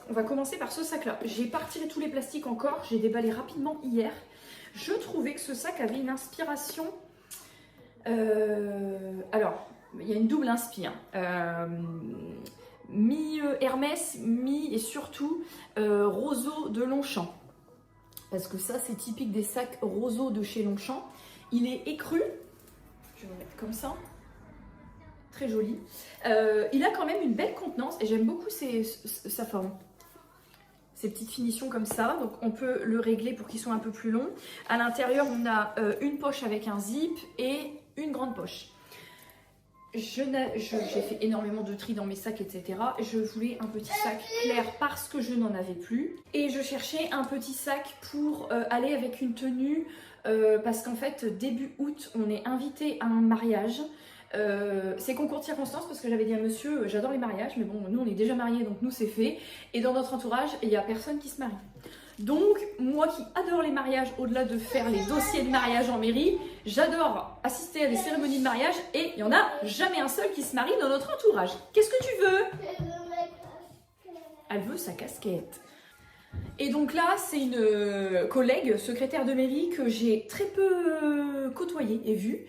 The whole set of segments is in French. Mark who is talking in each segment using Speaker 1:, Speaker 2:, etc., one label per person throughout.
Speaker 1: on va commencer par ce sac-là. J'ai pas retiré tous les plastiques encore, j'ai déballé rapidement hier. Je trouvais que ce sac avait une inspiration... alors, il y a une double inspire. Mi-Hermès, mi et surtout roseau de Longchamp. Parce que ça, c'est typique des sacs roseau de chez Longchamp. Il est écru. Je vais le mettre comme ça. Très joli. Il a quand même une belle contenance et j'aime beaucoup sa forme. Ces petites finitions comme ça, donc on peut le régler pour qu'il soit un peu plus long. À l'intérieur, on a une poche avec un zip et une grande poche. J'ai fait énormément de tri dans mes sacs, etc. Je voulais un petit sac clair parce que je n'en avais plus. Et je cherchais un petit sac pour aller avec une tenue parce qu'en fait, début août, on est invité à un mariage. C'est concours de circonstances parce que j'avais dit à monsieur j'adore les mariages mais bon nous on est déjà mariés donc nous c'est fait et dans notre entourage il n'y a personne qui se marie, donc moi qui adore les mariages, au-delà de faire les dossiers de mariage en mairie, j'adore assister à des cérémonies de mariage et il n'y en a jamais un seul qui se marie dans notre entourage. Qu'est-ce que tu veux? Elle veut sa casquette. Et donc là, c'est une collègue secrétaire de mairie que j'ai très peu côtoyée et vue.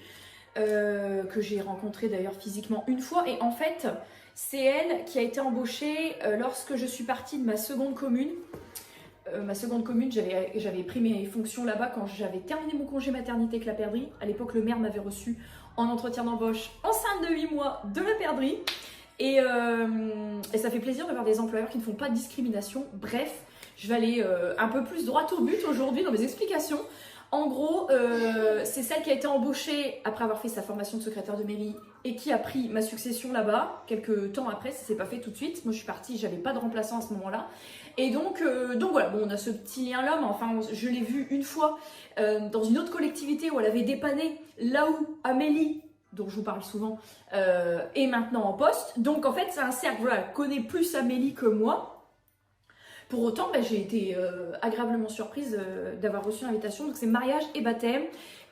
Speaker 1: Que j'ai rencontré d'ailleurs physiquement une fois et en fait c'est elle qui a été embauchée lorsque je suis partie de ma seconde commune. J'avais pris mes fonctions là-bas quand j'avais terminé mon congé maternité avec la perdrix. À l'époque le maire m'avait reçue en entretien d'embauche enceinte de 8 mois de la perdrix et ça fait plaisir d'avoir des employeurs qui ne font pas de discrimination. Bref, je vais aller un peu plus droit au but aujourd'hui dans mes explications. En gros, c'est celle qui a été embauchée après avoir fait sa formation de secrétaire de mairie et qui a pris ma succession là-bas, quelques temps après, ça s'est pas fait tout de suite. Moi je suis partie, j'avais pas de remplaçant à ce moment-là. Et donc voilà, bon, on a ce petit lien-là, mais enfin je l'ai vue une fois dans une autre collectivité où elle avait dépanné, là où Amélie, dont je vous parle souvent, est maintenant en poste. Donc en fait c'est un cercle, voilà, elle connaît plus Amélie que moi. Pour autant, j'ai été agréablement surprise d'avoir reçu l'invitation. Donc c'est mariage et baptême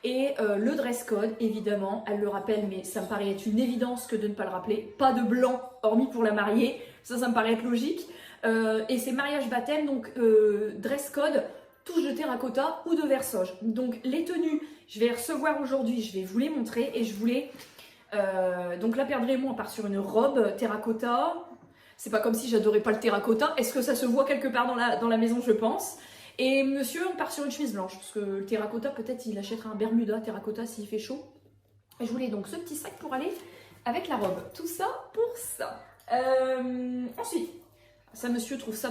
Speaker 1: et le dress code, évidemment, elle le rappelle, mais ça me paraît être une évidence que de ne pas le rappeler. Pas de blanc, hormis pour la mariée, ça me paraît être logique. Et c'est mariage baptême, donc dress code, touche de terracotta ou de versoge. Donc les tenues, je vais les recevoir aujourd'hui, je vais vous les montrer et je voulais... donc la perdrix et moi, on part sur une robe terracotta. C'est pas comme si j'adorais pas le terracotta. Est-ce que ça se voit quelque part dans la maison? Je pense. Et monsieur, on part sur une chemise blanche. Parce que le terracotta, peut-être il achètera un Bermuda terracotta s'il fait chaud. Et je voulais donc ce petit sac pour aller avec la robe. Tout ça pour ça. Ensuite, ça monsieur trouve ça